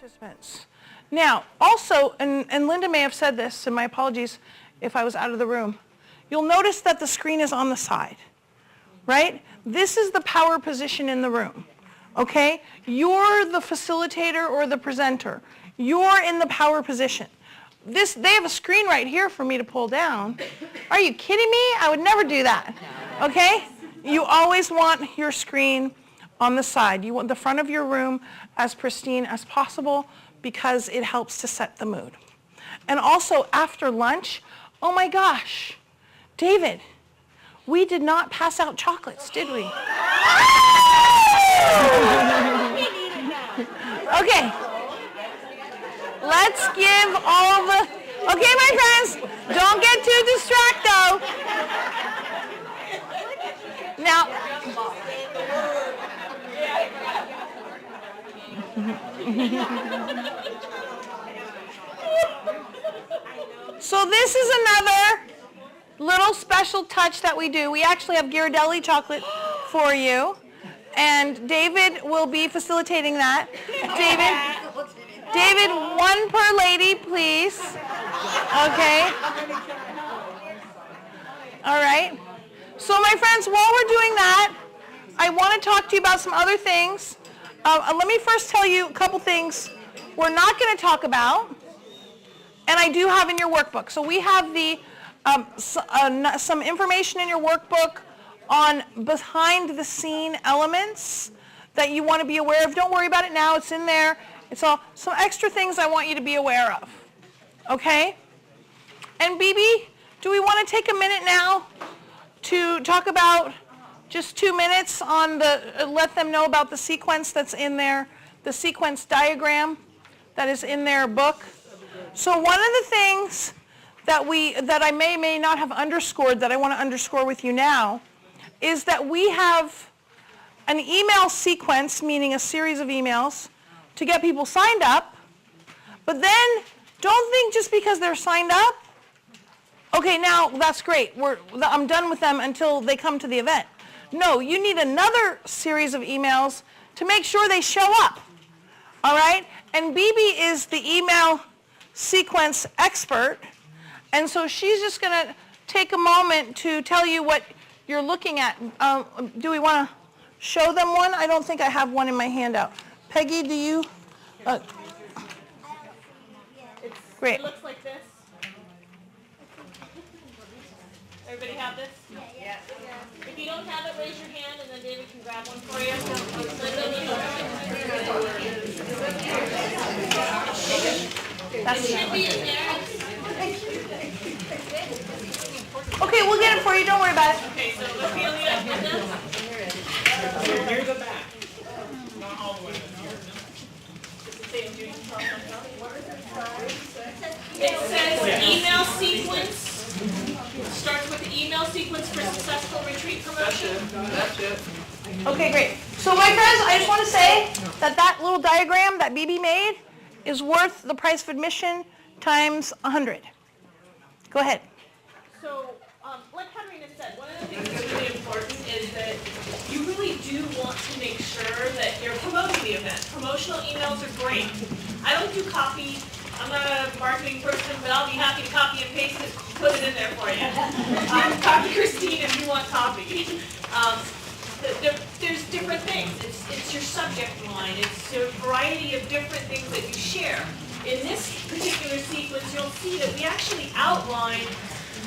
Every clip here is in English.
participants. Now, also, and Linda may have said this, and my apologies if I was out of the room, you'll notice that the screen is on the side, right? This is the power position in the room, okay? You're the facilitator or the presenter. You're in the power position. They have a screen right here for me to pull down. Are you kidding me? I would never do that, okay? You always want your screen on the side. You want the front of your room as pristine as possible because it helps to set the mood. And also after lunch, oh my gosh, David, we did not pass out chocolates, did we? Okay. Let's give all the, okay, my friends, don't get too distracted. Now, so this is another little special touch that we do. We actually have Ghirardelli chocolate for you, and David will be facilitating that. David, one per lady, please. Okay. All right. So my friends, while we're doing that, I want to talk to you about some other things. Let me first tell you a couple things we're not going to talk about, and I do have in your workbook. So we have the some information in your workbook on behind-the-scene elements that you want to be aware of. Don't worry about it now. It's in there. It's all some extra things I want you to be aware of. Okay? And BB, do we want to take a minute now to talk about just 2 minutes on let them know about the sequence that's in there, the sequence diagram that is in their book. So one of the things that I may not have underscored that I want to underscore with you now is that we have an email sequence, meaning a series of emails, to get people signed up, but then don't think just because they're signed up, okay, now that's great. I'm done with them until they come to the event. No, you need another series of emails to make sure they show up, all right? And BB is the email sequence expert, and so she's just going to take a moment to tell you what you're looking at. Do we want to show them one? I don't think I have one in my handout. Peggy, do you? Great. It looks like this. Everybody have this? Yes. If you don't have it, raise your hand and then David can grab one for you. That's It should be in there. Okay, we'll get it for you. Don't worry about it. Okay, so Ophelia, get this. Near the back. Not all the way. It says email sequence. Starts with the email sequence for successful retreat promotion. That's it. Okay, great. So my friends, I just want to say that little diagram that BB made is worth the price of admission times 100. Go ahead. So, like Caterina said, one of the things that's really important is that you really do want to make sure that you're promoting the event. Promotional emails are great. I don't do copy. I'm not a marketing person, but I'll be happy to copy and paste it, put it in there for you. Copy Christine if you want copy. There's different things. It's your subject line. It's a variety of different things that you share. In this particular sequence, you'll see that we actually outlined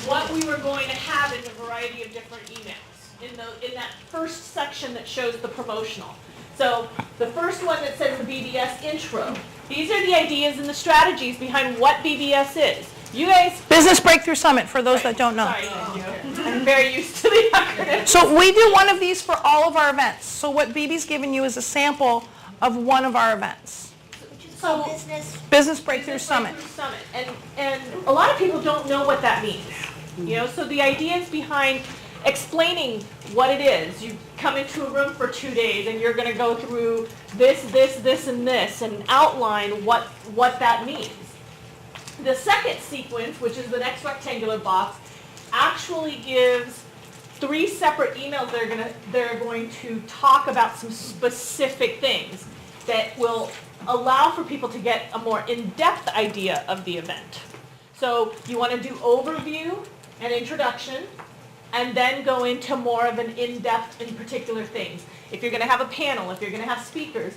what we were going to have in a variety of different emails in that first section that shows the promotional. So the first one that says the BBS intro. These are the ideas and the strategies behind what BBS is. You guys... Business Breakthrough Summit, for those that don't know. Sorry, I'm very used to the acronym. So we do one of these for all of our events. So what BB's given you is a sample of one of our events. So Business Breakthrough Summit. And a lot of people don't know what that means. So the ideas behind explaining what it is. You come into a room for 2 days and you're going to go through this, and this and outline what that means. The second sequence, which is the next rectangular box, actually gives 3 separate emails that are going to talk about some specific things that will allow for people to get a more in-depth idea of the event. So you want to do overview and introduction, and then go into more of an in-depth in particular things. If you're going to have a panel, if you're going to have speakers,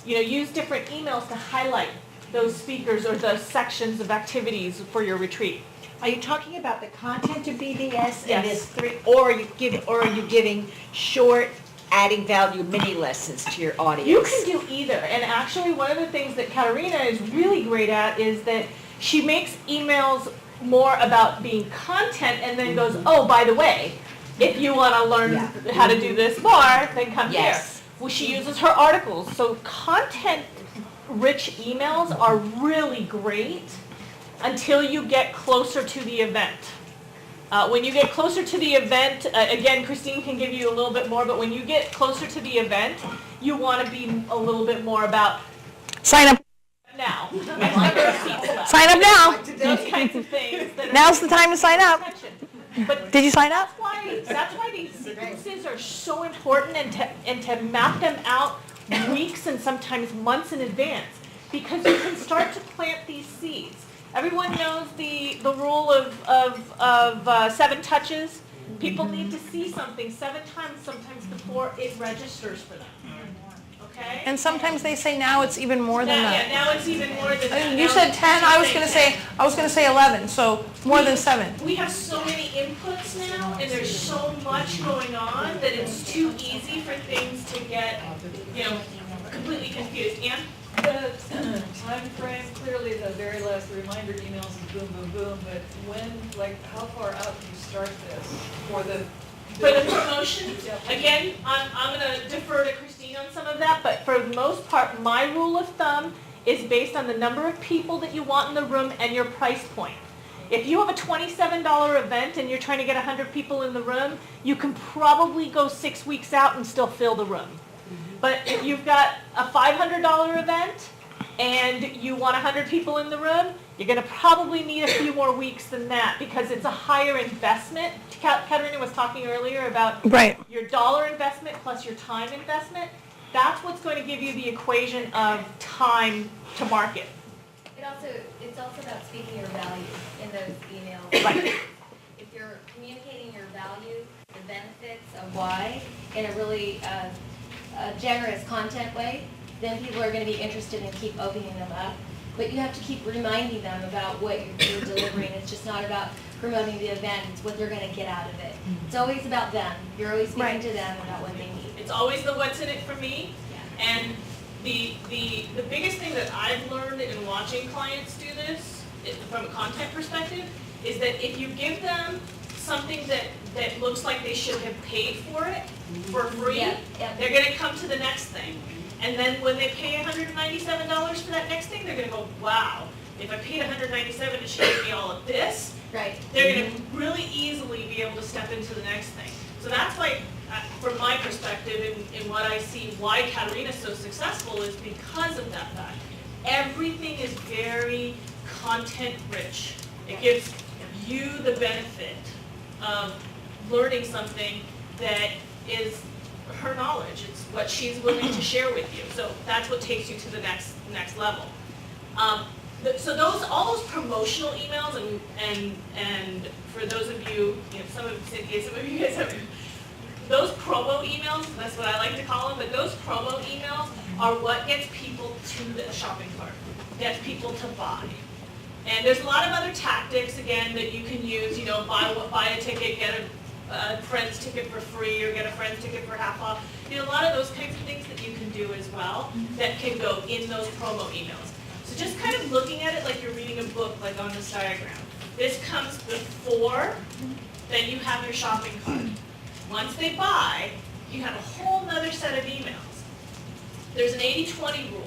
use different emails to highlight those speakers or the sections of activities for your retreat. Are you talking about the content of BDS? Yes. And there's three, or are you giving short, adding value mini lessons to your audience? You can do either. And actually, one of the things that Caterina is really great at is that she makes emails more about being content and then goes, oh, by the way, if you want to learn how to do this more, then come here. Well, she uses her articles. So content-rich emails are really great until you get closer to the event. When you get closer to the event, again, Christine can give you a little bit more, but when you get closer to the event, you want to be a little bit more about Sign up. now. Sign Sign up now. Those kinds of things. Now's the time to sign up. But Did you sign up? that's why these sequences are so important, and to map them out weeks and sometimes months in advance, because you can start to plant these seeds. Everyone knows the rule of 7 touches. People need to see something 7 times sometimes before it registers for them. Okay? And sometimes they say now it's even more than that. Yeah, now it's even more than that. You said 10. I was gonna say 11. So more than 7. We have so many inputs now, and there's so much going on that it's too easy for things to get, completely confused. And The time frame, clearly the very last reminder emails is boom, boom, boom, but how far out do you start this for the promotion, again, I'm gonna defer to Christine on some of that, but for the most part, my rule of thumb is based on the number of people that you want in the room and your price point. If you have a $27 event and you're trying to get 100 people in the room, you can probably go 6 weeks out and still fill the room. But if you've got a $500 event and you want 100 people in the room, you're going to probably need a few more weeks than that, because it's a higher investment. Caterina was talking earlier about your dollar investment plus your time investment. That's what's going to give you the equation of time to market. It's also about speaking your value in those emails. Right. If you're communicating your value, the benefits of why, in a really generous content way, then people are going to be interested and keep opening them up. But you have to keep reminding them about what you're delivering. It's just not about promoting the event, it's what they're going to get out of it. It's always about them. You're always speaking to them about what they need. It's always the what's in it for me. Yeah. And the biggest thing that I've learned in watching clients do this, from a content perspective, is that if you give them something that looks like they should have paid for it for free, they're going to come to the next thing. And then when they pay $197 for that next thing, they're going to go, wow, if I paid $197 and she gave me all of this, Right. they're going to really easily be able to step into the next thing. So that's why, from my perspective, and what I see why Caterina's so successful is because of that fact. Everything is very content rich. It gives you the benefit of learning something that is her knowledge. It's what she's willing to share with you. So that's what takes you to the next level. So all those promotional emails, and for those of you, some of Cynthia, some of you guys have those promo emails. That's what I like to call them. But those promo emails are what gets people to the shopping cart, gets people to buy. And there's a lot of other tactics, again, that you can use. Buy a ticket, get a friend's ticket for free, or get a friend's ticket for half off. A lot of those kinds of things that you can do as well that can go in those promo emails. So just kind of looking at it like you're reading a book, like on this diagram. This comes before, then you have your shopping cart. Once they buy, you have a whole other set of emails. There's an 80-20 rule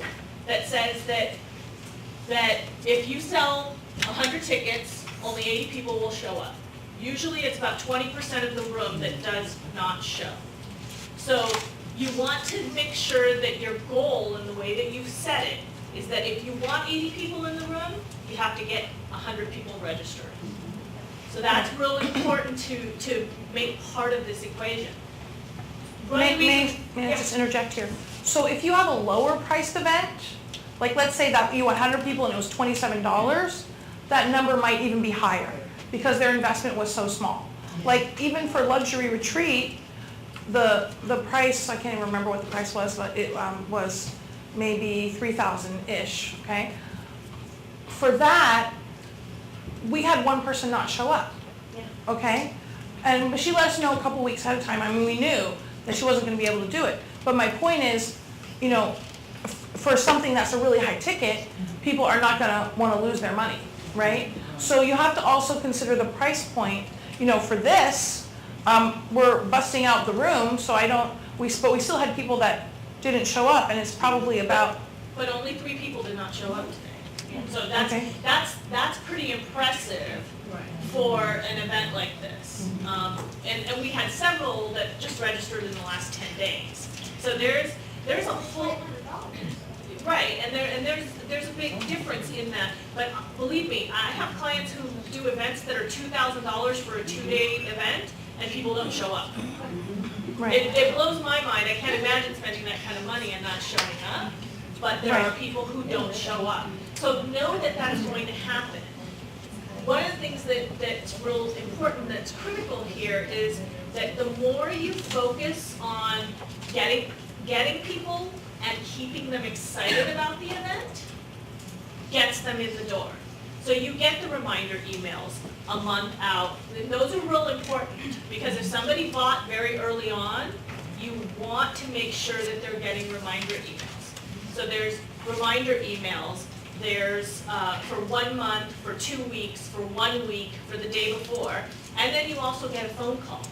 that says that if you sell 100 tickets, only 80 people will show up. Usually it's about 20% of the room that does not show. So you want to make sure that your goal and the way that you've set it is that if you want 80 people in the room, you have to get 100 people registered. So that's really important to make part of this equation. May I just interject here? So if you have a lower priced event, like let's say that you had 100 people and it was $27, that number might even be higher because their investment was so small. Like even for luxury retreat, the price, I can't even remember what the price was, but it was maybe $3,000-ish, okay? For that, we had one person not show up, okay? But she let us know a couple weeks ahead of time. I mean, we knew that she wasn't going to be able to do it. But my point is, you know, for something that's a really high ticket, people are not going to want to lose their money, right? So you have to also consider the price point. You know, for this, we're busting out the room, so but we still had people that didn't show up, and it's probably about. But only 3 people did not show up today. So Okay. that's pretty impressive for an event like this. And we had several that just registered in the last 10 days. So there's a whole. Right, and there's a big difference in that. But believe me, I have clients who do events that are $2,000 for a 2-day event, and people don't show up. Right. It blows my mind. I can't imagine spending that kind of money and not showing up. But there are people who don't show up. So know that that's going to happen. One of the things that's real important, that's critical here, is that the more you focus on getting people and keeping them excited about the event, gets them in the door. So you get the reminder emails a month out. And those are real important because if somebody bought very early on, you want to make sure that they're getting reminder emails. So there's reminder emails. There's for 1 month, for 2 weeks, for 1 week, for the day before. And then you also get a phone call,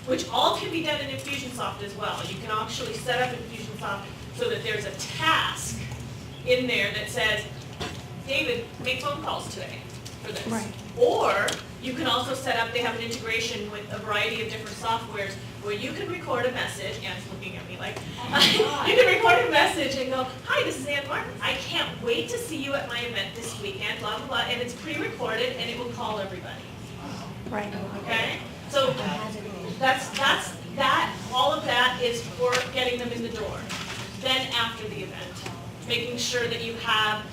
which all can be done in Infusionsoft as well. You can actually set up Infusionsoft so that there's a task in there that says, David, make phone calls today for this. Right. Or you can also set up, they have an integration with a variety of different softwares where you can record a message, Anne's looking at me like, you can record a message and go, hi, this is Ann Martin. I can't wait to see you at my event this weekend, blah, blah, blah. And it's pre-recorded and it will call everybody. Right. Okay? So all of that is for getting them in the door. Then after the event, making sure that you have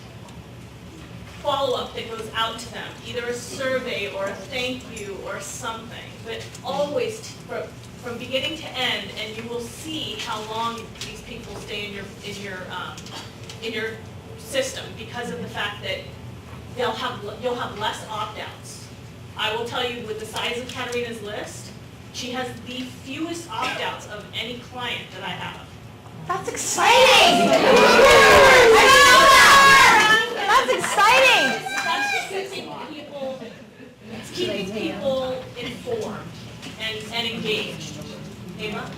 follow-up that goes out to them, either a survey or a thank you or something, but always from beginning to end, and you will see how long these people stay in your system because of the fact that you'll have less opt-outs. I will tell you, with the size of Caterina's list, she has the fewest opt-outs of any client that I have. That's exciting! That's exciting! That's just keeping people informed and engaged. Ava?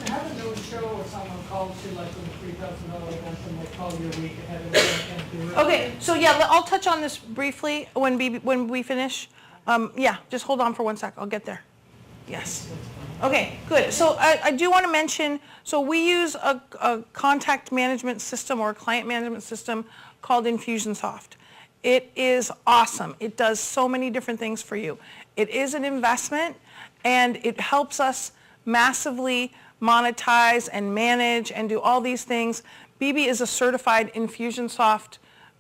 How to do a show or someone calls you like with a $3,000 event and they call you a week ahead and they can't do it? Okay, so yeah, I'll touch on this briefly when we finish. Yeah, just hold on for 1 sec. I'll get there. Yes. Okay, good. So I do want to mention, so we use a contact management system or a client management system called Infusionsoft. It is awesome. It does so many different things for you. It is an investment, and it helps us massively monetize and manage and do all these things. BB is a certified Infusionsoft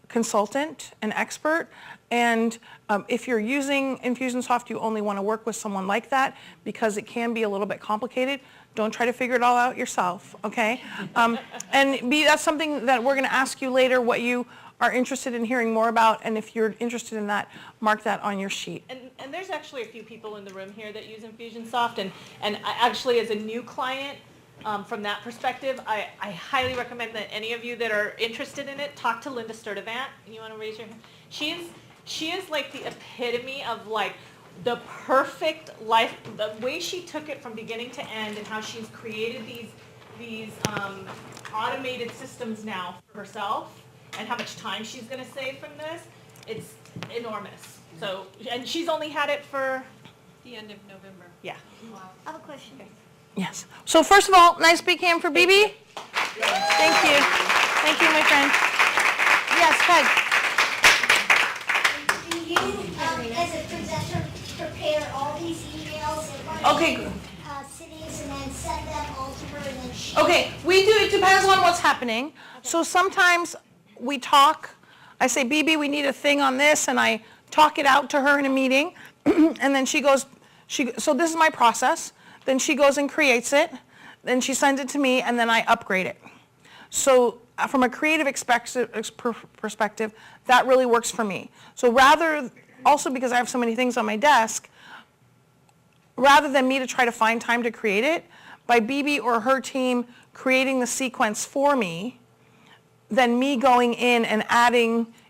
consultant and expert, and if you're using Infusionsoft, you only want to work with someone like that because it can be a little bit complicated. Don't try to figure it all out yourself, okay? And B, that's something that we're going to ask you later, what you are interested in hearing more about, and if you're interested in that, mark that on your sheet. And there's actually a few people in the room here that use Infusionsoft, and I actually, as a new client, from that perspective, I highly recommend that any of you that are interested in it, talk to Linda Sturdivant. You want to raise your hand? She is like the epitome of like the perfect life, the way she took it from beginning to end and how she's created these automated systems now for herself and how much time she's going to save from this. It's enormous. So, and she's only had it for The end of November. yeah. I have a question. Yes. So first of all, nice big hand for BB. Thank you. Thank you, my friend. Yes, Peg. Do you, as a presenter, prepare all these emails in one Okay, good. cities and then send them all to her and then she? Okay, we do, it depends on what's happening. So sometimes we talk. I say, BB, we need a thing on this, and I talk it out to her in a meeting, and then she goes, so this is my process. Then she goes and creates it, then she sends it to me, and then I upgrade it. So from a creative perspective, that really works for me. So also because I have so many things on my desk, rather than me to try to find time to create it, by BB or her team creating the sequence for me, then me going in and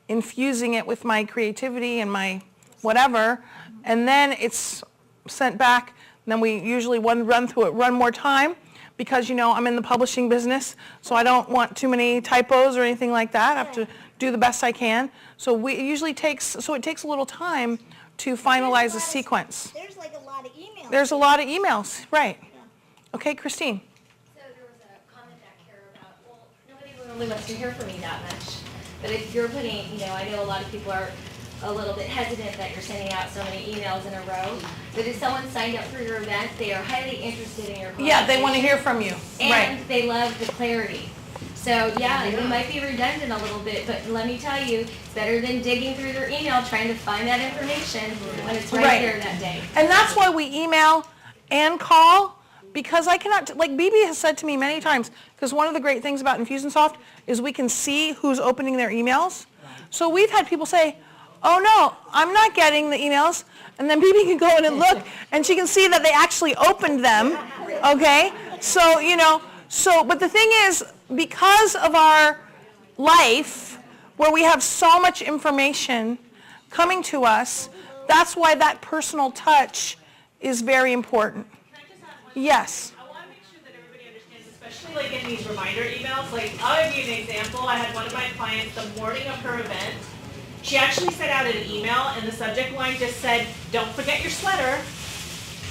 infusing it with my creativity and my whatever, and then it's sent back, and then we usually run through it one more time, because I'm in the publishing business, so I don't want too many typos or anything like that. I have to do the best I can. So it takes a little time to finalize a sequence. There's like a lot of emails. There's a lot of emails, right. Okay, Christine. So there was a comment back here about, well, nobody really wants to hear from me that much. But if you're putting, I know a lot of people are a little bit hesitant that you're sending out so many emails in a row. But if someone signed up for your event, they are highly interested in your conversation. Yeah, they want to hear from you. And they love the clarity. So yeah, it might be redundant a little bit, but let me tell you, it's better than digging through their email trying to find that information when it's right there that day. And that's why we email and call, because I cannot, like BB has said to me many times, because one of the great things about Infusionsoft is we can see who's opening their emails. So we've had people say, oh no, I'm not getting the emails. And then BB can go in and look, and she can see that they actually opened them, okay? So, but the thing is, because of our life, where we have so much information coming to us, that's why that personal touch is very important. Can I just add one thing? Yes. I want to make sure that everybody understands, especially like in these reminder emails. Like, I'll give you an example. I had one of my clients the morning of her event. She actually sent out an email, and the subject line just said, "Don't forget your sweater."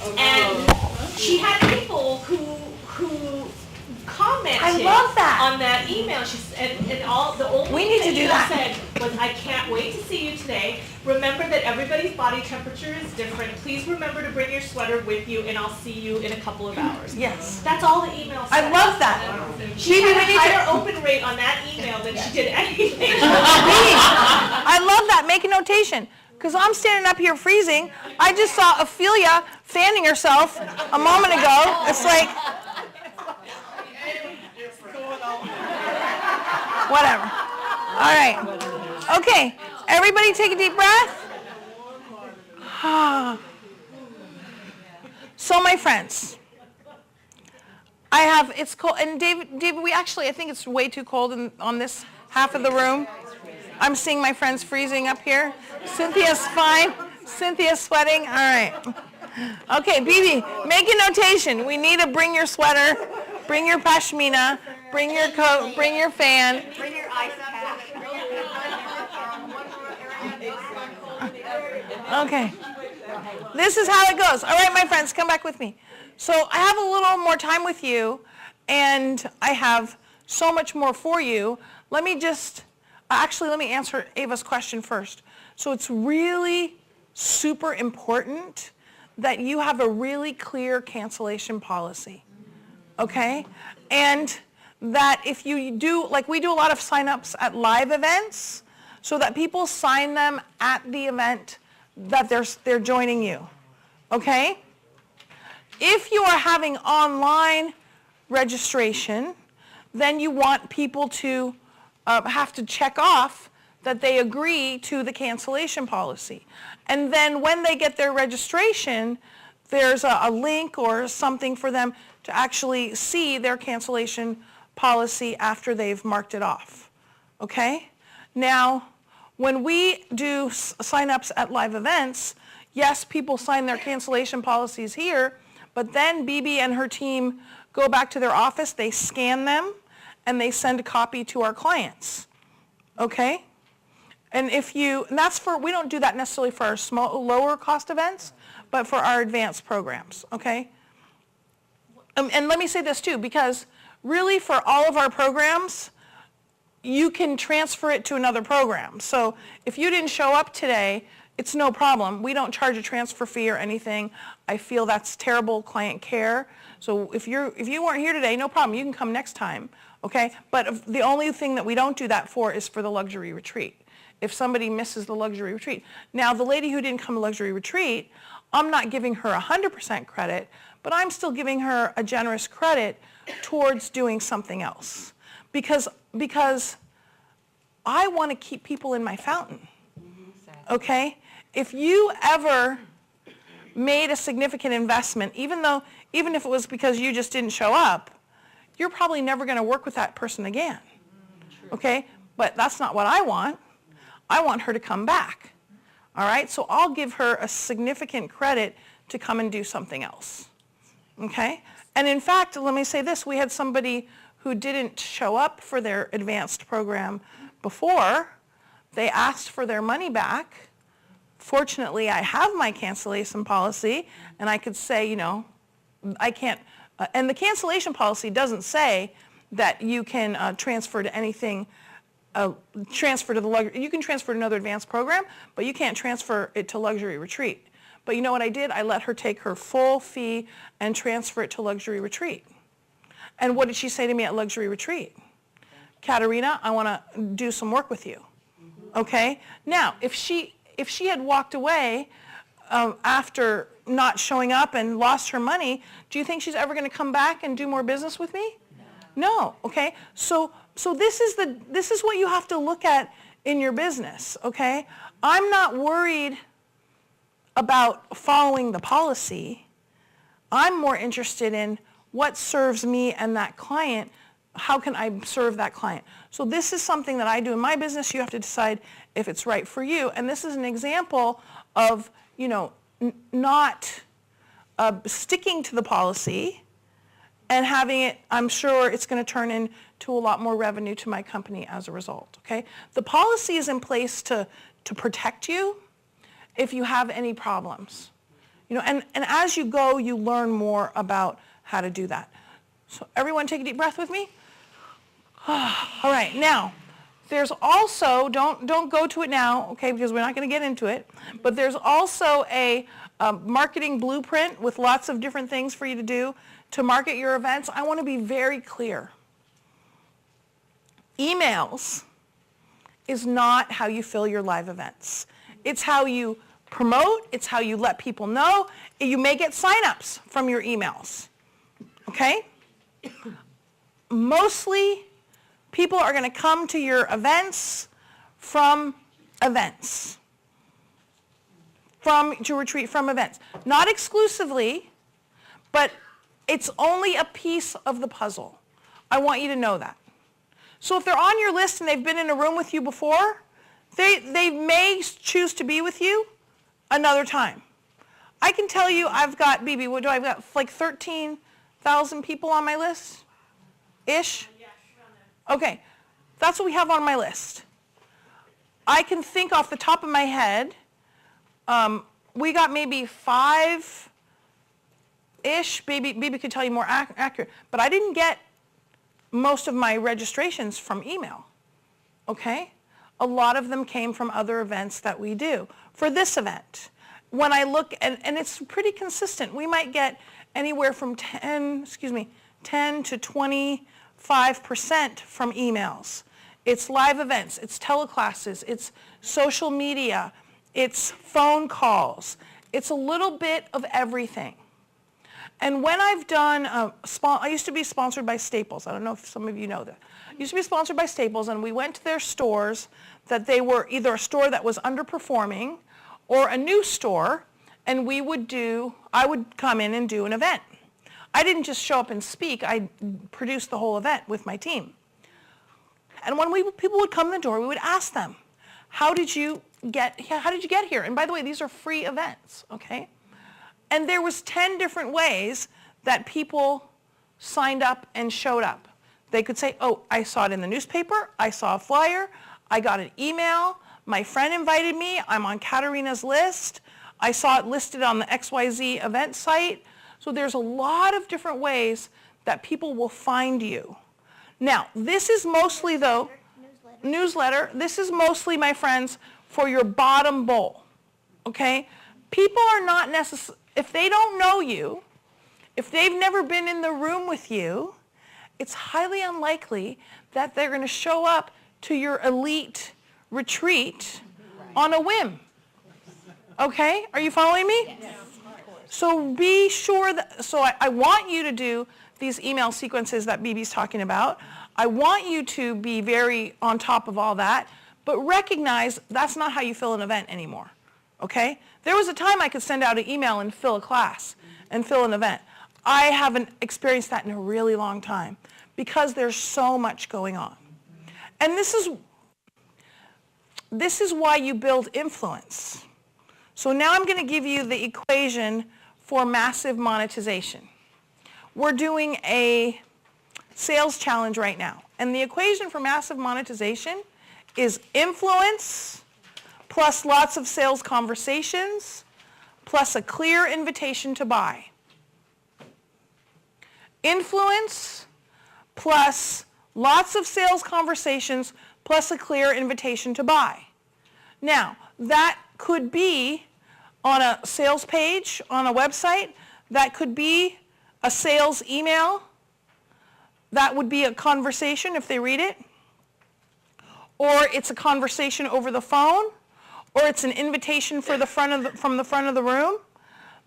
Oh, no. And she had people who commented I love that. on that email. And all the only We need thing to do that that. said was, "I can't wait to see you today. Remember that everybody's body temperature is different. Please remember to bring your sweater with you, and I'll see you in a couple of hours." Yes. That's all the email said. I love that. She BB, had we a need to- higher open rate on that email than she did anything. I love that. Make a notation. Because I'm standing up here freezing. I just saw Ophelia fanning herself a moment ago. It's like, whatever. All right. Okay. Everybody take a deep breath. So my friends, it's cold. And David, I think it's way too cold on this half of the room. I'm seeing my friends freezing up here. Cynthia's fine. Cynthia's sweating. All right. Okay, BB, make a notation. We need to bring your sweater, bring your pashmina, bring your coat, bring your fan. Bring your ice pack. Okay. This is how it goes. All right, my friends, come back with me. So I have a little more time with you, and I have so much more for you. Let me answer Ava's question first. So it's really super important that you have a really clear cancellation policy, okay? And that if you do, like we do a lot of sign-ups at live events, so that people sign them at the event that they're joining you, okay? If you are having online registration, then you want people to have to check off that they agree to the cancellation policy. And then when they get their registration, there's a link or something for them to actually see their cancellation policy after they've marked it off, okay? Now, when we do sign-ups at live events, yes, people sign their cancellation policies here, but then BB and her team go back to their office, they scan them, and they send a copy to our clients, okay? And we don't do that necessarily for our lower cost events, but for our advanced programs, okay? And let me say this too, because really for all of our programs, you can transfer it to another program. So if you didn't show up today, it's no problem. We don't charge a transfer fee or anything. I feel that's terrible client care. So if you weren't here today, no problem. You can come next time, okay? But the only thing that we don't do that for is for the luxury retreat. If somebody misses the luxury retreat. Now, the lady who didn't come to luxury retreat, I'm not giving her 100% credit, but I'm still giving her a generous credit towards doing something else. Because I want to keep people in my fountain, okay? If you ever made a significant investment, even if it was because you just didn't show up, you're probably never going to work with that person again, okay? But that's not what I want. I want her to come back, all right? So I'll give her a significant credit to come and do something else, okay? And in fact, let me say this, we had somebody who didn't show up for their advanced program before. They asked for their money back. Fortunately, I have my cancellation policy, and I could say, you know, I can't, and the cancellation policy doesn't say that you can transfer to anything, transfer to the luxury, you can transfer to another advanced program, but you can't transfer it to luxury retreat. But you know what I did? I let her take her full fee and transfer it to luxury retreat. And what did she say to me at luxury retreat? Caterina, I want to do some work with you. Okay? Now, if she had walked away after not showing up and lost her money, do you think she's ever going to come back and do more business with me? No. Okay? So this is what you have to look at in your business. Okay? I'm not worried about following the policy. I'm more interested in what serves me and that client. How can I serve that client? So this is something that I do in my business. You have to decide if it's right for you. And this is an example of, you know, not sticking to the policy and having it, I'm sure it's going to turn into a lot more revenue to my company as a result, okay? The policy is in place to protect you if you have any problems. You know, and as you go, you learn more about how to do that. So everyone take a deep breath with me. All right, now, there's also, don't go to it now, okay, because we're not going to get into it, but there's also a marketing blueprint with lots of different things for you to do to market your events. I want to be very clear. Emails is not how you fill your live events. It's how you promote, it's how you let people know. You may get signups from your emails, okay? Mostly, people are going to come to your events from events, to retreat from events. Not exclusively, but it's only a piece of the puzzle. I want you to know that. So if they're on your list and they've been in a room with you before, they may choose to be with you another time. I can tell you I've got, BB, what do I've got, like 13,000 people on my list? Ish? Okay, that's what we have on my list. I can think off the top of my head, we got maybe 5-ish, BB could tell you more accurate, but I didn't get most of my registrations from email, okay? A lot of them came from other events that we do. For this event, when I look, and it's pretty consistent, we might get anywhere from 10 to 25% from emails. It's live events, it's teleclasses, it's social media, it's phone calls. It's a little bit of everything. And when I've done, I used to be sponsored by Staples. I don't know if some of you know that. I used to be sponsored by Staples, and we went to their stores that they were either a store that was underperforming or a new store, and I would come in and do an event. I didn't just show up and speak, I produced the whole event with my team. And when people would come in the door, we would ask them, how did you get here? And by the way, these are free events, okay? And there was 10 different ways that people signed up and showed up. They could say, oh, I saw it in the newspaper, I saw a flyer, I got an email, my friend invited me, I'm on Caterina's list, I saw it listed on the XYZ event site. So there's a lot of different ways that people will find you. Now, this is mostly, though, newsletter, this is mostly, my friends, for your bottom bowl, Okay? People are not necessarily, if they don't know you, if they've never been in the room with you, it's highly unlikely that they're going to show up to your elite retreat on a whim. Okay? Are you following me? Yes. So be sure that, so I want you to do these email sequences that BB's talking about. I want you to be very on top of all that, but recognize that's not how you fill an event anymore. Okay? There was a time I could send out an email and fill a class and fill an event. I haven't experienced that in a really long time because there's so much going on. And this is why you build influence. So now I'm going to give you the equation for massive monetization. We're doing a sales challenge right now. And the equation for massive monetization is influence plus lots of sales conversations plus a clear invitation to buy. Influence plus lots of sales conversations plus a clear invitation to buy. Now, that could be on a sales page, on a website. That could be a sales email. That would be a conversation if they read it. Or it's a conversation over the phone. Or it's an invitation from the front of the room.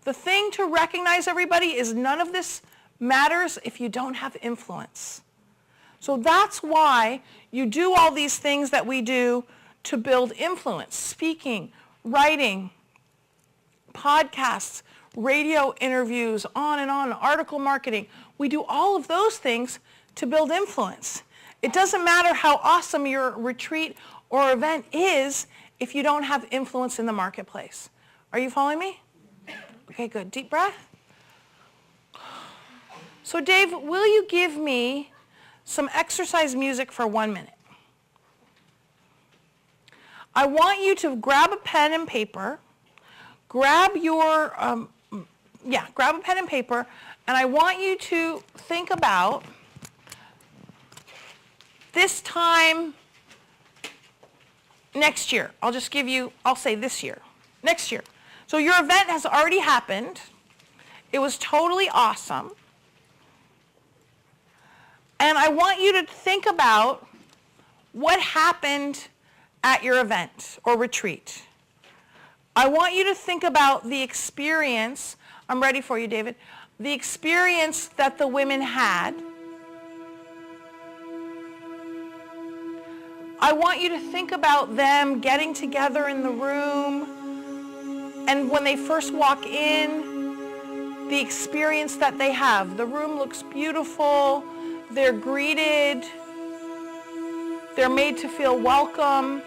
The thing to recognize, everybody, is none of this matters if you don't have influence. So that's why you do all these things that we do to build influence: speaking, writing, podcasts, radio interviews, on and on, article marketing. We do all of those things to build influence. It doesn't matter how awesome your retreat or event is if you don't have influence in the marketplace. Are you following me? Okay, good. Deep breath. So Dave, will you give me some exercise music for 1 minute? I want you to grab a pen and paper, grab a pen and paper, and I want you to think about this time next year. I'll say this year, next year. So your event has already happened. It was totally awesome. And I want you to think about what happened at your event or retreat. I want you to think about the experience. I'm ready for you, David. The experience that the women had. I want you to think about them getting together in the room, and when they first walk in, the experience that they have. The room looks beautiful. They're greeted. They're made to feel welcome.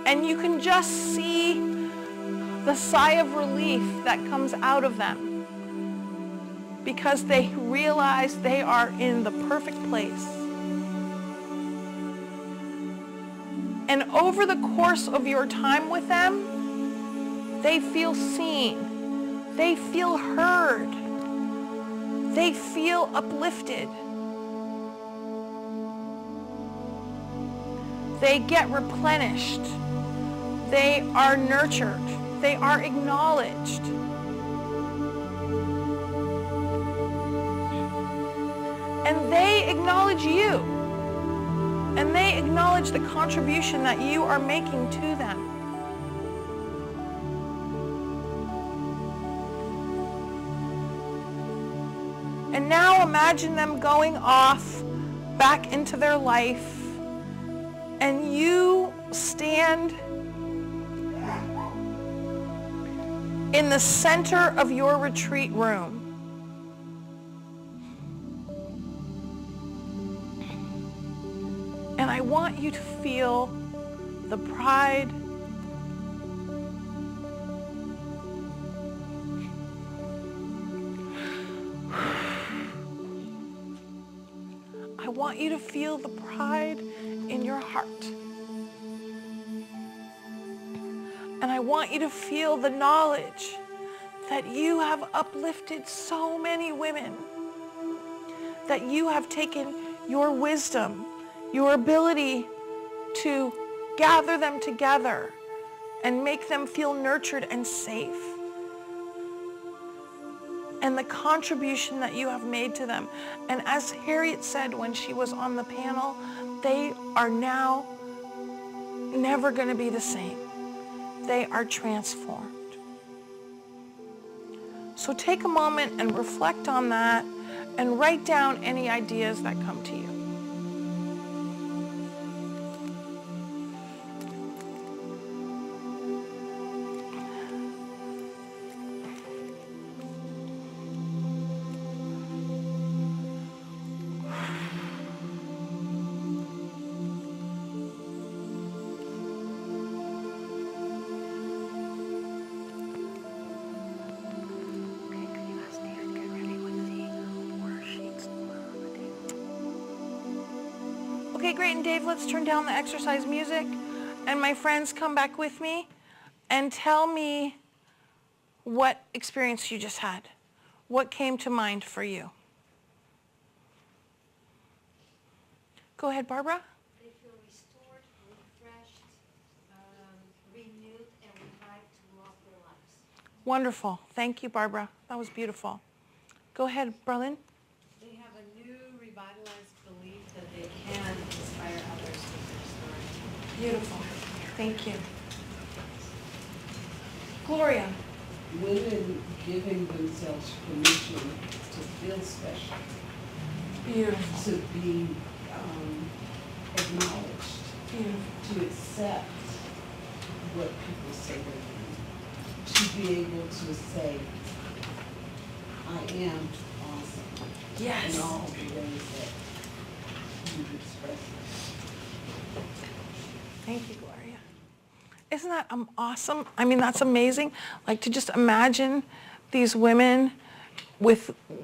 And you can just see the sigh of relief that comes out of them because they realize they are in the perfect place. And over the course of your time with them, they feel seen. They feel heard. They feel uplifted. They get replenished. They are nurtured. They are acknowledged. And they acknowledge you. And they acknowledge the contribution that you are making to them. And now imagine them going off back into their life, and you stand in the center of your retreat room. And I want you to feel the pride I want you to feel the pride in your heart. And I want you to feel the knowledge that you have uplifted so many women, that you have taken your wisdom, your ability to gather them together and make them feel nurtured and safe. And the contribution that you have made to them. And as Harriet said when she was on the panel, they are now never going to be the same. They are transformed. So take a moment and reflect on that and write down any ideas that come to you. Okay, great. And Dave, let's turn down the exercise music. And my friends, come back with me and tell me what experience you just had. What came to mind for you? Go ahead, Barbara. They feel restored, refreshed, renewed, and revived to love their lives. Wonderful. Thank you, Barbara. That was beautiful. Go ahead, Berlin. They have a new revitalized belief that they can inspire others with their story. Beautiful. Thank you. Gloria. Women giving themselves permission to feel special, Beautiful. to be acknowledged, Beautiful. to accept what people say they do, to be able to say, I am awesome. Yes. In all the ways that you express it. Thank you, Gloria. Isn't that awesome? I mean, that's amazing. Like, to just imagine these women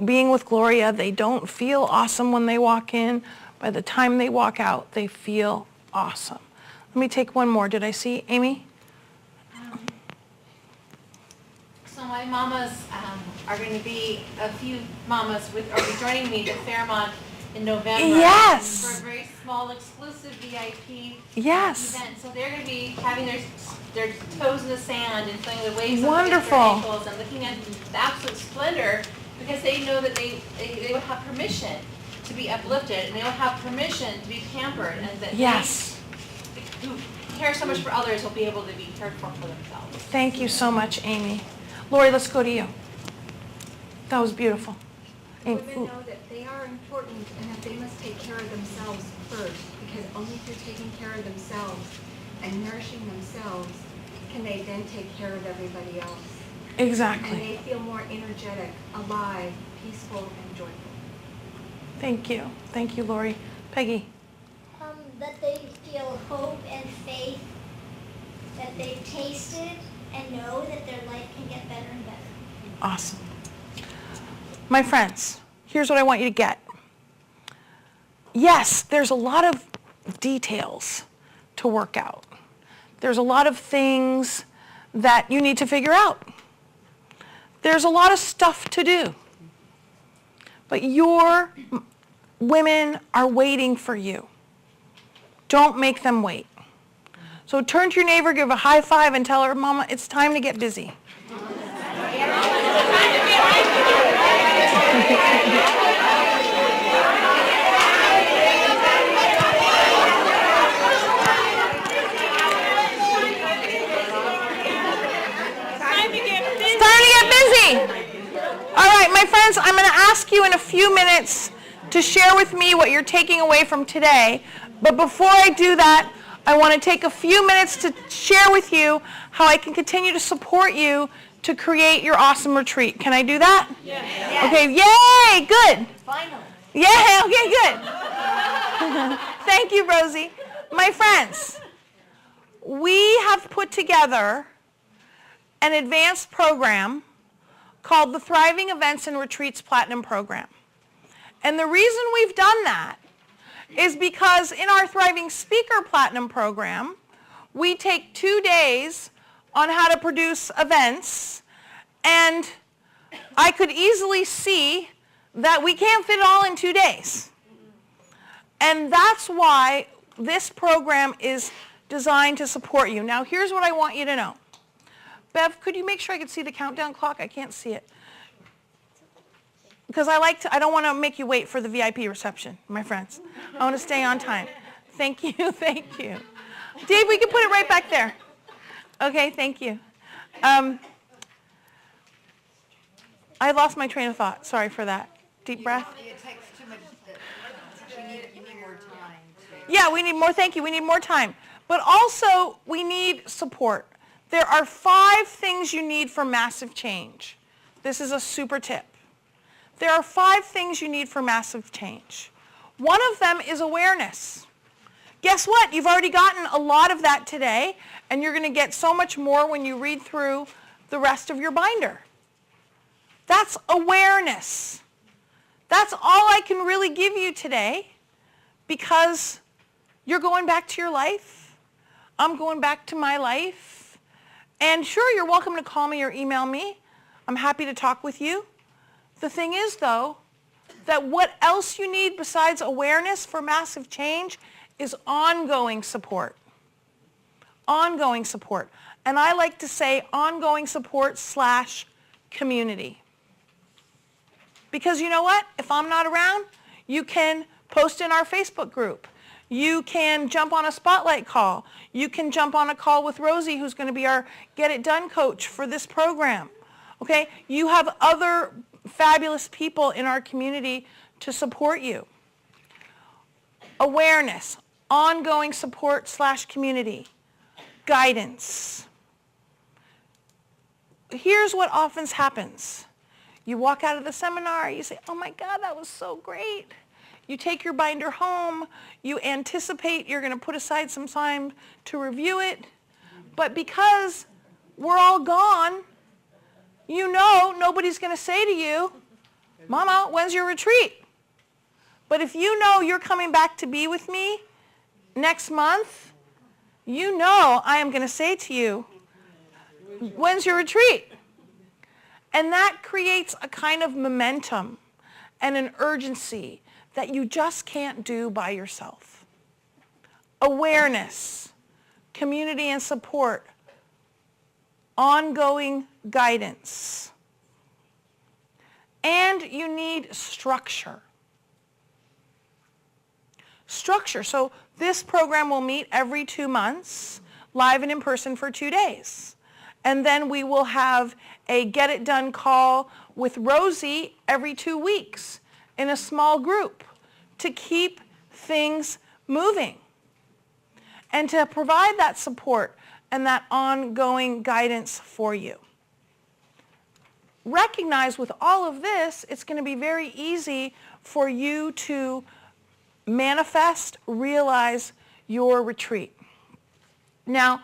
being with Gloria. They don't feel awesome when they walk in. By the time they walk out, they feel awesome. Let me take one more. Did I see Amy? So my mamas are going to be, a few mamas are joining me to Fairmont in November. Yes. For a very small, exclusive VIP Yes. event. So they're going to be having their toes in the sand and feeling the waves Wonderful. on their ankles and looking at the absolute splendor, because they know that they will have permission to be uplifted, and they will have permission to be pampered, and that Yes. they who care so much for others will be able to be cared for themselves. Thank you so much, Amy. Lori, let's go to you. That was beautiful. Women know that they are important and that they must take care of themselves first, because only through taking care of themselves and nourishing themselves can they then take care of everybody else. Exactly. And they feel more energetic, alive, peaceful, and joyful. Thank you. Thank you, Lori. Peggy. That they feel hope and faith, that they've tasted and know that their life can get better and better. Awesome. My friends, here's what I want you to get. Yes, there's a lot of details to work out. There's a lot of things that you need to figure out. There's a lot of stuff to do. But your women are waiting for you. Don't make them wait. So turn to your neighbor, give a high five, and tell her, Mama, it's time to get busy. All right, my friends, I'm going to ask you in a few minutes to share with me what you're taking away from today. But before I do that, I want to take a few minutes to share with you how I can continue to support you to create your awesome retreat. Can I do that? Yes. Okay, yay, good. Finally. Yeah, okay, good. Thank you, Rosie. My friends, we have put together an advanced program called the Thriving Events and Retreats Platinum Program. And the reason we've done that is because in our Thriving Speaker Platinum Program, we take 2 days on how to produce events, and I could easily see that we can't fit it all in 2 days. And that's why this program is designed to support you. Now, here's what I want you to know. Bev, could you make sure I can see the countdown clock? I can't see it. Because I don't want to make you wait for the VIP reception, my friends. I want to stay on time. Thank you, thank you. Dave, we can put it right back there. Okay, thank you. I lost my train of thought. Sorry for that. Deep breath. It takes too much, you need more time. Yeah, we need more, thank you. We need more time. But also, we need support. There are 5 things you need for massive change. This is a super tip. There are 5 things you need for massive change. One of them is awareness. Guess what? You've already gotten a lot of that today, and you're going to get so much more when you read through the rest of your binder. That's awareness. That's all I can really give you today, because you're going back to your life. I'm going back to my life. And sure, you're welcome to call me or email me. I'm happy to talk with you. The thing is, though, that what else you need besides awareness for massive change is ongoing support. Ongoing support. And I like to say ongoing support / community. Because you know what? If I'm not around, you can post in our Facebook group. You can jump on a spotlight call. You can jump on a call with Rosie, who's going to be our Get It Done coach for this program. Okay? You have other fabulous people in our community to support you. Awareness, ongoing support / community, guidance. Here's what often happens. You walk out of the seminar, you say, oh my God, that was so great. You take your binder home, you anticipate you're going to put aside some time to review it, but because we're all gone, you know nobody's going to say to you, Mama, when's your retreat? But if you know you're coming back to be with me next month, you know I am going to say to you, when's your retreat? And that creates a kind of momentum and an urgency that you just can't do by yourself. Awareness, community and support, ongoing guidance. And you need structure. Structure. So this program will meet every 2 months, live and in person for 2 days. And then we will have a Get It Done call with Rosie every 2 weeks in a small group to keep things moving and to provide that support and that ongoing guidance for you. Recognize with all of this, it's going to be very easy for you to manifest, realize your retreat. Now,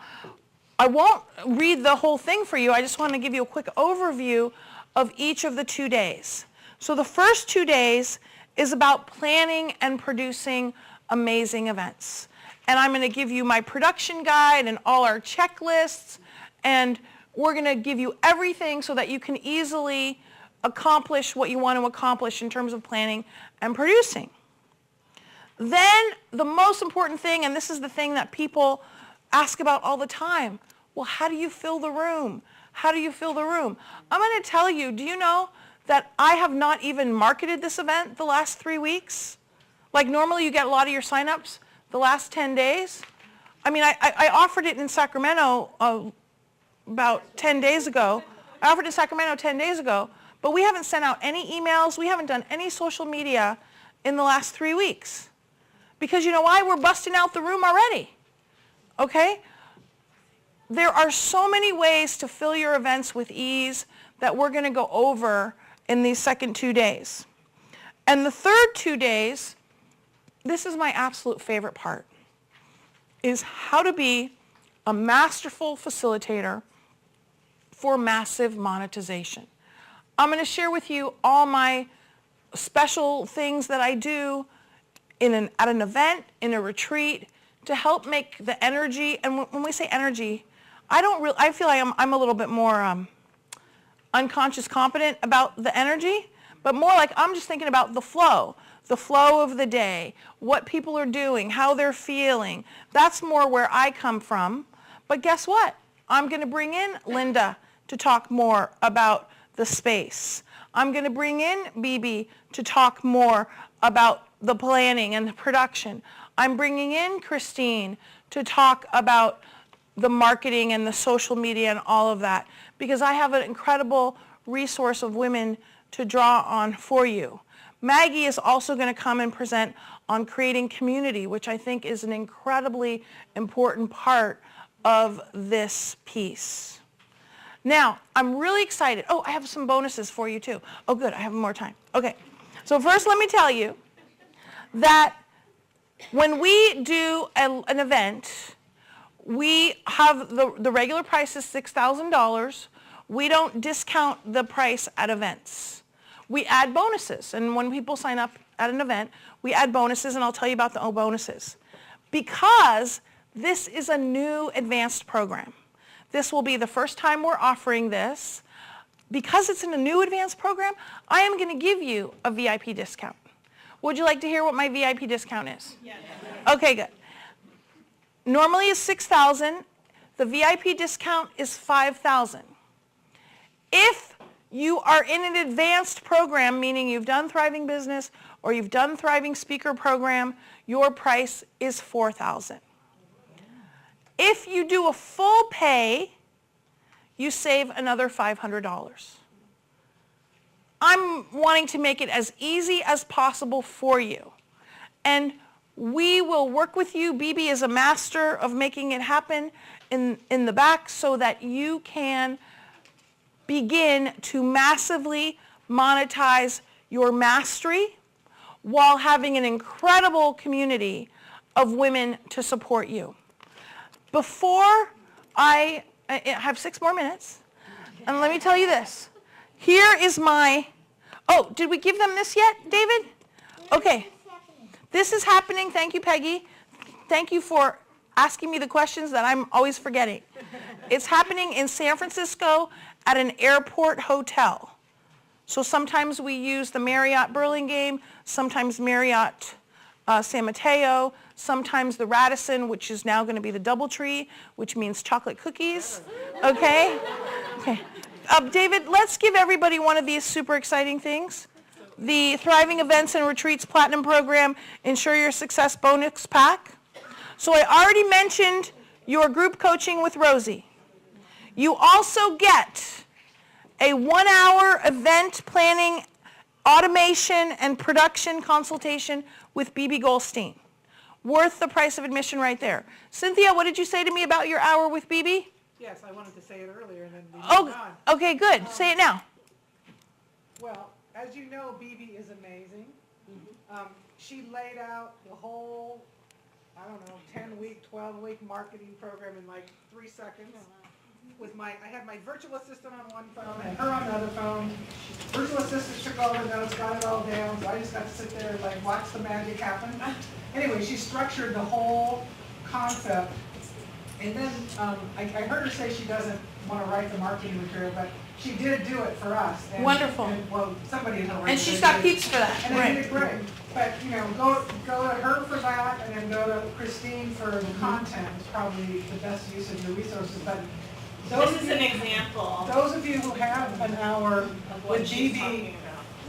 I won't read the whole thing for you. I just want to give you a quick overview of each of the 2 days. So the first 2 days is about planning and producing amazing events. And I'm going to give you my production guide and all our checklists, and we're going to give you everything so that you can easily accomplish what you want to accomplish in terms of planning and producing. Then the most important thing, and this is the thing that people ask about all the time, well, how do you fill the room? How do you fill the room? I'm going to tell you, do you know that I have not even marketed this event the last 3 weeks? Like normally you get a lot of your signups the last 10 days. I mean, I offered it in Sacramento about 10 days ago. I offered it in Sacramento 10 days ago, but we haven't sent out any emails. We haven't done any social media in the last 3 weeks. Because you know why? We're busting out the room already. Okay? There are so many ways to fill your events with ease that we're going to go over in these second 2 days. And the third 2 days, this is my absolute favorite part, is how to be a masterful facilitator for massive monetization. I'm going to share with you all my special things that I do at an event, in a retreat, to help make the energy, and when we say energy, I feel like I'm a little bit more unconscious competent about the energy, but more like I'm just thinking about the flow the flow of the day, what people are doing, how they're feeling. That's more where I come from. But guess what? I'm going to bring in Linda to talk more about the space. I'm going to bring in BB to talk more about the planning and the production. I'm bringing in Christine to talk about the marketing and the social media and all of that, because I have an incredible resource of women to draw on for you. Maggie is also going to come and present on creating community, which I think is an incredibly important part of this piece. Now, I'm really excited. Oh, I have some bonuses for you too. Oh, good, I have more time. Okay, so first let me tell you that when we do an event, we have the regular price is $6,000. We don't discount the price at events. We add bonuses, and when people sign up at an event, we add bonuses, and I'll tell you about the bonuses. Because this is a new advanced program. This will be the first time we're offering this. Because it's in a new advanced program, I am going to give you a VIP discount. Would you like to hear what my VIP discount is? Yes. Okay, good. Normally it's $6,000. The VIP discount is $5,000. If you are in an advanced program, meaning you've done Thriving Business or you've done Thriving Speaker Program, your price is $4,000. If you do a full pay, you save another $500. I'm wanting to make it as easy as possible for you. And we will work with you. BB is a master of making it happen in the back so that you can begin to massively monetize your mastery while having an incredible community of women to support you. Before I have 6 more minutes, and let me tell you this. Here is my, oh, did we give them this yet, David? Okay. This is happening. Thank you, Peggy. Thank you for asking me the questions that I'm always forgetting. It's happening in San Francisco at an airport hotel. So sometimes we use the Marriott Burlingame, sometimes Marriott San Mateo, sometimes the Radisson, which is now going to be the Doubletree, which means chocolate cookies. Okay? Okay. David, let's give everybody one of these super exciting things. The Thriving Events and Retreats Platinum Program Ensure Your Success Bonus Pack. So I already mentioned your group coaching with Rosie. You also get a 1-hour event planning, automation, and production consultation with BB Goldstein. Worth the price of admission right there. Cynthia, what did you say to me about your hour with BB? Yes, I wanted to say it earlier and then we moved on. Okay, good. Say it now. Well, as you know, BB is amazing. She laid out the whole, 10-week, 12-week marketing program in like 3 seconds. I had my virtual assistant on one phone and her on the other phone. Virtual assistant took all the notes, got it all down, so I just got to sit there and like watch the magic happen. Anyway, she structured the whole concept. And then I heard her say she doesn't want to write the marketing material, but she did do it for us. And, Wonderful. Well, somebody in her And she's got peeps for that. And Right. it did great. But, go to her for that and then go to Christine for the content is probably the best use of your resources. But This is an example those of you who have an hour of what with she's BB, talking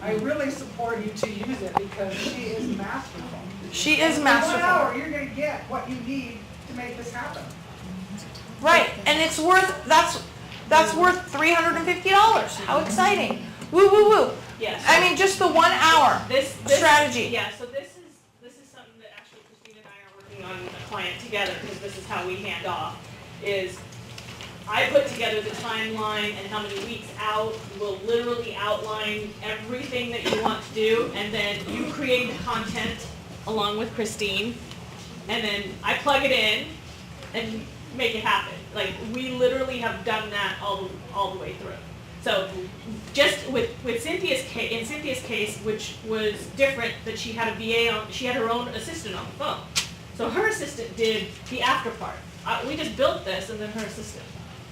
about. I really support you to use it because she is masterful. She is In masterful. 1 hour, you're going to get what you need to make this happen. Right, and it's worth, that's worth $350. How exciting. Woo, woo, woo. Yes. I mean, just the 1 hour This strategy. Yeah, so this is something that actually Christine and I are working on a client together because this is how we hand off, is I put together the timeline and how many weeks out, will literally outline everything that you want to do, and then you create the content along with Christine, and then I plug it in and make it happen. Like, we literally have done that all the way through. So just with Cynthia's case, in Cynthia's case, which was different, that she had a VA on, she had her own assistant on the phone. So her assistant did the after part. We just built this, and then her assistant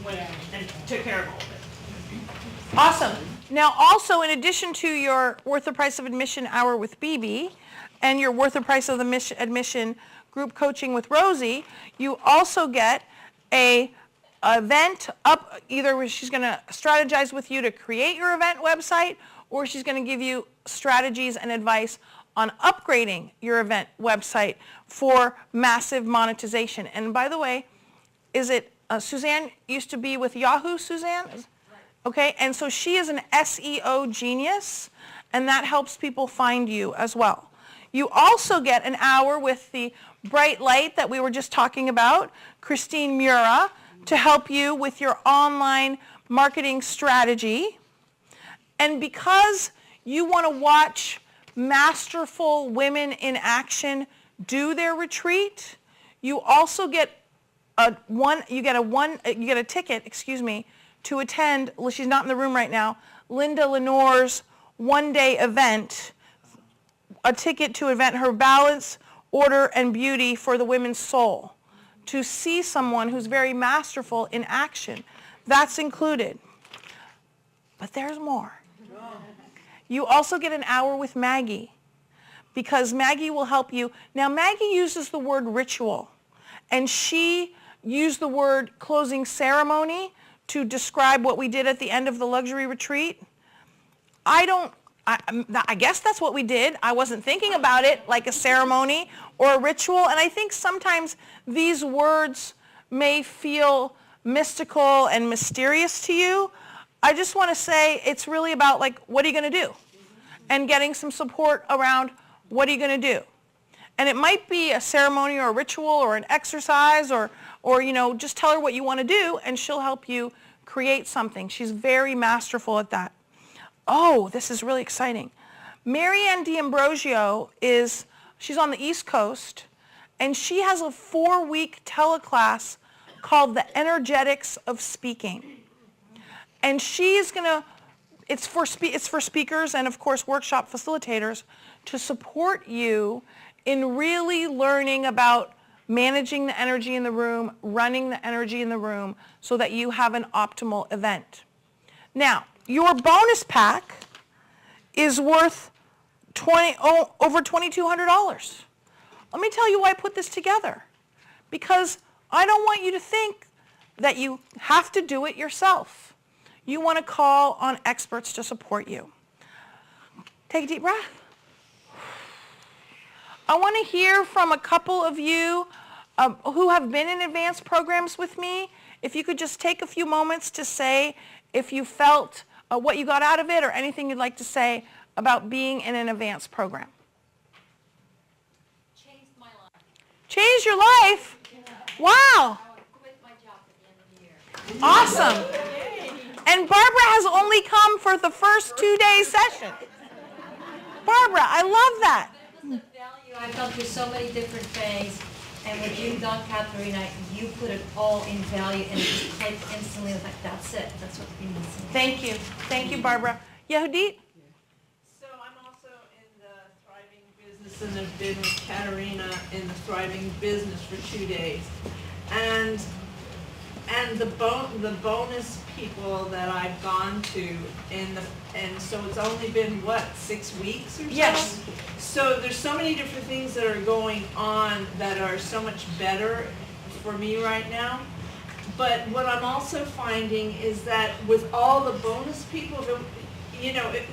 went and took care of all of it. Awesome. Now also, in addition to your worth the price of admission hour with BB and your worth the price of the admission group coaching with Rosie, you also get a event up, either where she's going to strategize with you to create your event website, or she's going to give you strategies and advice on upgrading your event website for massive monetization. And by the way, is it Suzanne used to be with Yahoo, Suzanne? Okay, and so she is an SEO genius, and that helps people find you as well. You also get an hour with the bright light that we were just talking about, Christine Mura, to help you with your online marketing strategy. And because you want to watch masterful women in action do their retreat, you also get a ticket, to attend, well, she's not in the room right now, Linda Lenore's one-day event, a ticket to event her balance, order, and beauty for the women's soul, to see someone who's very masterful in action. That's included. But there's more. You also get an hour with Maggie, because Maggie will help you. Now, Maggie uses the word ritual, and she used the word closing ceremony to describe what we did at the end of the luxury retreat. I guess that's what we did. I wasn't thinking about it like a ceremony or a ritual, and I think sometimes these words may feel mystical and mysterious to you. I just want to say it's really about, like, what are you going to do? And getting some support around what are you going to do? And it might be a ceremony or a ritual or an exercise or just tell her what you want to do and she'll help you create something. She's very masterful at that. Oh, this is really exciting. Marianne D'Ambrosio she's on the East Coast, and she has a 4-week teleclass called The Energetics of Speaking. And she's it's for speakers and, of course, workshop facilitators to support you in really learning about managing the energy in the room, running the energy in the room so that you have an optimal event. Now, your bonus pack is worth over $2,200. Let me tell you why I put this together. Because I don't want you to think that you have to do it yourself. You want to call on experts to support you. Take a deep breath. I want to hear from a couple of you who have been in advanced programs with me. If you could just take a few moments to say if you felt what you got out of it or anything you'd like to say about being in an advanced program. Changed my life. Changed your life? Wow. I quit my job at the end of the year. Awesome. And Barbara has only come for the first 2-day session. Barbara, I love that. There was a value. I felt through so many different things, and what you've done, Caterina, you put it all in value, and it just clicked instantly. I was like, that's it. That's what we need. Thank you. Thank you, Barbara. Yehudit? So I'm also in the Thriving Business, and have been with Caterina in the Thriving Business for 2 days. And the bonus people that I've gone to and so it's only been 6 weeks or so? Yes. So there's so many different things that are going on that are so much better for me right now. But what I'm also finding is that with all the bonus people,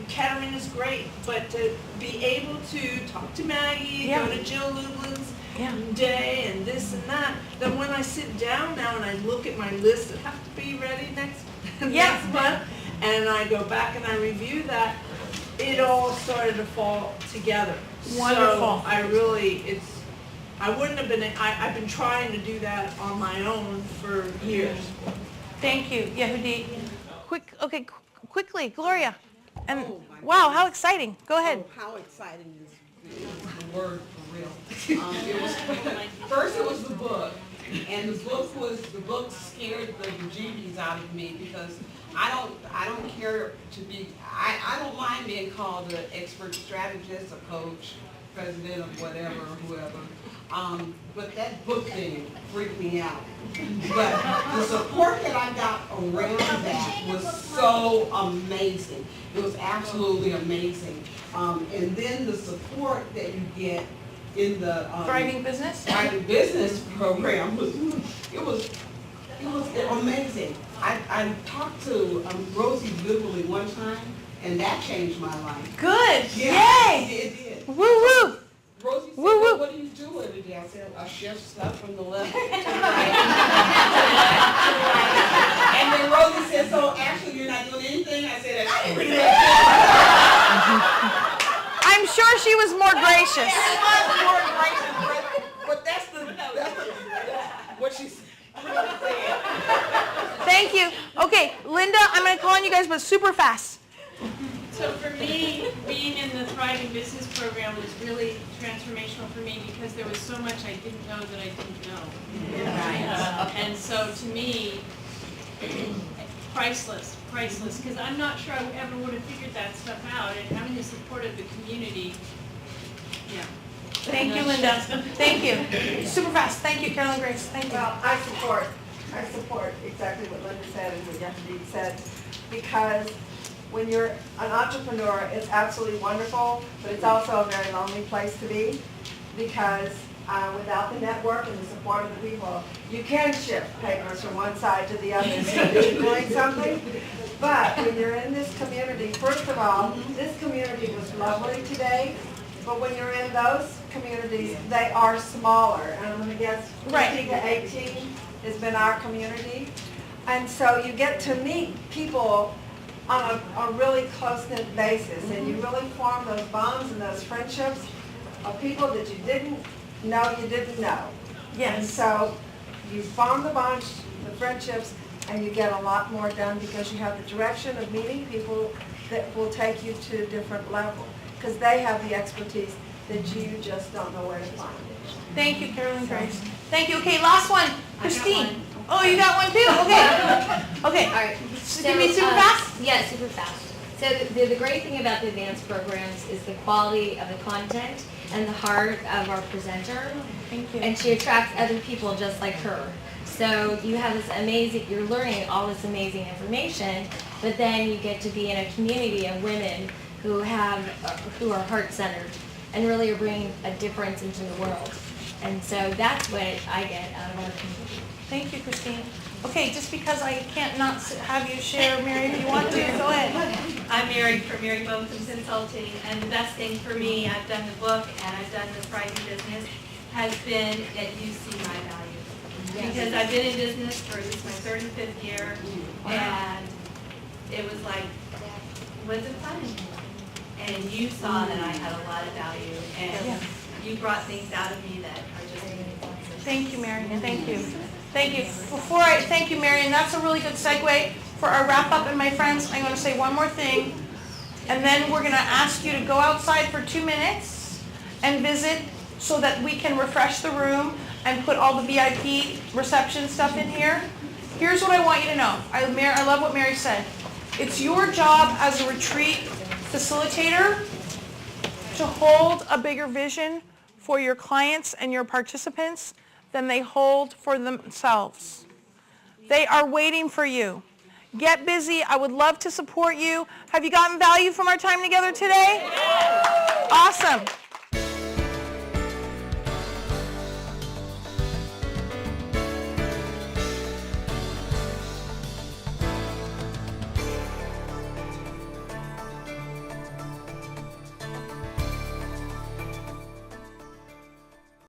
Caterina's great, but to be able to talk to Maggie, Yeah. go to Jill Lublin's Yeah. day and this and that, then when I sit down now and I look at my list that have to be ready next month, and I go back and I review that, it all started to fall together. Wonderful. So I've been trying to do that on my own for years. Thank you, Yehudit. Quickly, Gloria. And wow, how exciting. Go ahead. Oh, how exciting is the word for real. First it was the book, and the book scared the bejeebies out of me because I don't care to be, I don't mind being called an expert strategist, a coach, president of whatever, whoever. But that book thing freaked me out. But the support that I got around that was so amazing. It was absolutely amazing. And then the support that you get in the Thriving Business? Thriving Business program was amazing. I talked to Rosie literally one time, and that changed my life. Good. Yeah, Yay. it did. Woo woo. Rosie said, Woo, woo. "Well, what are you doing today?" I said, "I shift stuff from the left to the right." And then Rosie said, "So actually you're not doing anything?" I said, "I didn't really like that." I'm sure she was more gracious. She was more gracious, but that's what she really said. Thank you. Okay, Linda, I'm going to call on you guys, but super fast. So for me, being in the Thriving Business Program was really transformational for me because there was so much I didn't know that I didn't know. Right. And so to me, priceless, because I'm not sure I ever would have figured that stuff out, and having the support of the community, yeah. Thank you, Linda. Thank you. Super fast. Thank you, Carolyn Grace. Thank you. Well, I support exactly what Linda said and what Yesterday said, because when you're an entrepreneur, it's absolutely wonderful, but it's also a very lonely place to be, because without the network and the support of the people, you can shift papers from one side to the other so that you're doing something. But when you're in this community, first of all, this community was lovely today, but when you're in those communities, they are smaller. And I'm going to guess 50 to 18 has been our community. And so you get to meet people on a really close-knit basis, and you really form those bonds and those friendships of people that you didn't know you didn't know. Yes. And so you form the bonds, the friendships, and you get a lot more done because you have the direction of meeting people that will take you to a different level, because they have the expertise that you just don't know where to find. Thank you, Carolyn Grace. Thank you. Okay, last one. Christine. Oh, you got one too? Okay. Okay. All right. So, give me super fast? Yeah, super fast. So the great thing about the advanced programs is the quality of the content and the heart of our presenter. Thank you. And she attracts other people just like her. So you have this amazing, you're learning all this amazing information, but then you get to be in a community of women who are heart-centered and really are bringing a difference into the world. And so that's what I get out of our community. Thank you, Christine. Okay, just because I can't not have you share, Mary, if you want to, go ahead. I'm Mary from Mary Bone's Consulting, and the best thing for me, I've done the book and I've done the Thriving Business, has been that you see my value. Because I've been in business for this is my 3rd and 5th year, and it was like, was it fun? And you saw that I had a lot of value, and you brought things out of me that are just really fun. Thank you, Mary. Thank you. Thank you. Before I thank you, Mary, and that's a really good segue for our wrap-up. And my friends, I'm going to say one more thing, and then we're going to ask you to go outside for 2 minutes and visit so that we can refresh the room and put all the VIP reception stuff in here. Here's what I want you to know. I love what Mary said. It's your job as a retreat facilitator to hold a bigger vision for your clients and your participants than they hold for themselves. They are waiting for you. Get busy. I would love to support you. Have you gotten value from our time together today? Awesome.